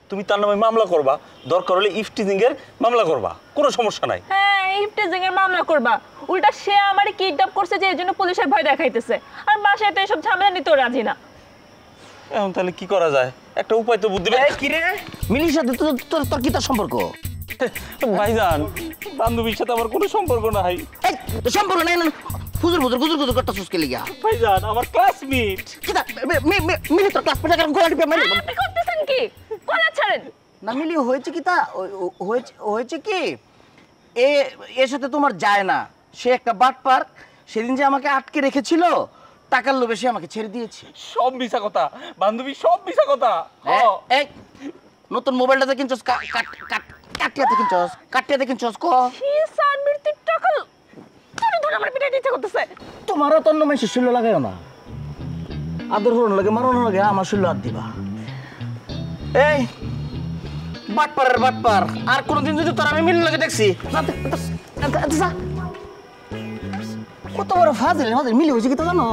তুমি তার নামে মামলা করবা, দরকার হলে ইফটিজিং এর মামলা করবা, কোনো সমস্যা নাই। হ্যাঁ, ইফটিজিং এর মামলা করবা। উল্টা সে আমারে কিডন্যাপ করছে যে এজন্য পুলিশের ভয় দেখাইতেছে, আর বাসায় তো এসব ঝামেলা নিতে রাজি না। এখন তাহলে কি করা যায়? একটা উপায় তো বুদ্ধি। কি রে মিলির সাথে তোর কি তার সম্পর্ক? ভাইজান, বান্ধবীর সাথে আমার কোনো সম্পর্ক নাই। সম্পর্ক নাই না? ফুজুর ফুজুর গুজুর গুজুর করতে সুস্কে লিগা। ভাইজান, আমার ক্লাসমেট। কিটা মিলি তোর ক্লাসমেট এখন গোলা টিপে মারি। আপনি করতেছেন কি? কলা ছাড়েন না মিলি, হয়েছে কি তা হয়েছে কি এর সাথে তোমার যায় না। সে একটা বাটপার, সেদিন যে আমাকে আটকে রেখেছিল টাকার লোভে সে আমাকে ছেড়ে দিয়েছে। সব মিছা কথা বান্ধবী, সব মিছা কথা। এই নতুন মোবাইলটাতে কিনছস কাটিয়াতে কিনছস ক কি সানবির তুই টাকা তুই ধরে আমার পিটাইতে ইচ্ছা করতেছে। তোমারও তো অন্য মানুষের শৈল্য লাগায় না, আদর হরণ লাগে মারণ লাগে, আমার শৈল্য আর দিবা। এই বাটপারের বাটপার, আর কোনদিন যদি তোর আমি মিল লাগে দেখছি কত বড় ফাজিল আমাদের মিলে হয়েছে কি তা জানো?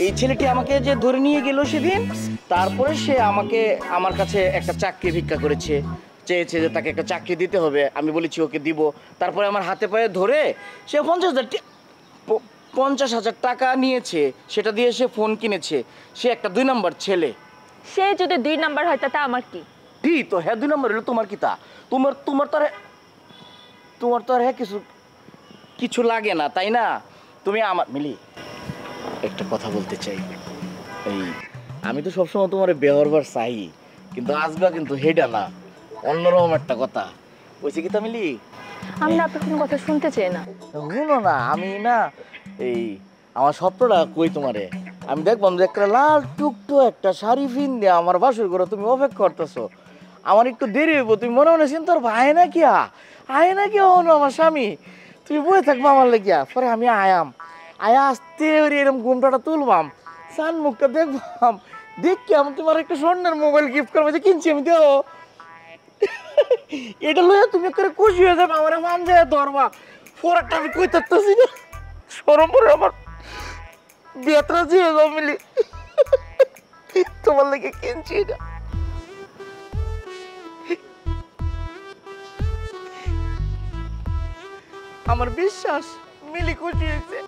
এই ছেলেটি আমাকে যে ধরে নিয়ে গেল সেদিন, তারপরে সে আমাকে আমার কাছে একটা চাকরি ভিক্ষা করেছে, চেয়েছে যে তাকে একটা চাকরি দিতে হবে। আমি বলেছি ওকে দিব। তারপরে আমার হাতে পায়ে ধরে সে 50,000 টাকা নিয়েছে, সেটা দিয়ে সে ফোন কিনেছে। সে একটা 2 নম্বর ছেলে। সে যদি 2 নাম্বার হয় তাতে আমার কি? কি তো হ্যাঁ 2 নম্বর হলো তোমার কি তা? তোমার তো আর হ্যাঁ কিছু লাগে না, তাই না? তুমি আমার মিলি একটা কথা বলতে চাই। এই আমি তো সবসময় তোমার ব্যবহার চাই, কিন্তু আজবা কিন্তু হেডা না, অন্যরকম একটা কথা বলছি কি তা মিলি? আমি না আপনার কোনো কথা শুনতে চাই না। শুনো না, আমি না এই আমার স্বপ্নটা কই তোমারে, আমি দেখবাম যে একটা লাল টুকটো একটা শাড়ি পিন্দে আমার বাসর ঘরে তুমি অপেক্ষা করতেছো। আমার একটু দেরি হইব, তুমি মনে মনে চিন্তা করবো আয় না কি হনো আমার স্বামী, তুমি বয়ে থাকবো আমার লেগিয়া। পরে আমি আয়া আসতে এরকম ঘুমটাটা তুলবাম, সান মুখটা দেখবাম, দেখি আমি তোমার একটা স্বর্ণের মোবাইল গিফট করবো যে কিনছি আমি, দেও এটা লইয়া তুমি করে খুশি হয়ে যাবে, আমার মান যায় ধরবা। পরেরটা আমি কই থাকতেছি না, সরম পরে আমার বেতরা দিয়ে যাও মিলি, তোমার লেগে কিনছি এটা। আমার বিশ্বাস মিলি খুশি হয়েছে।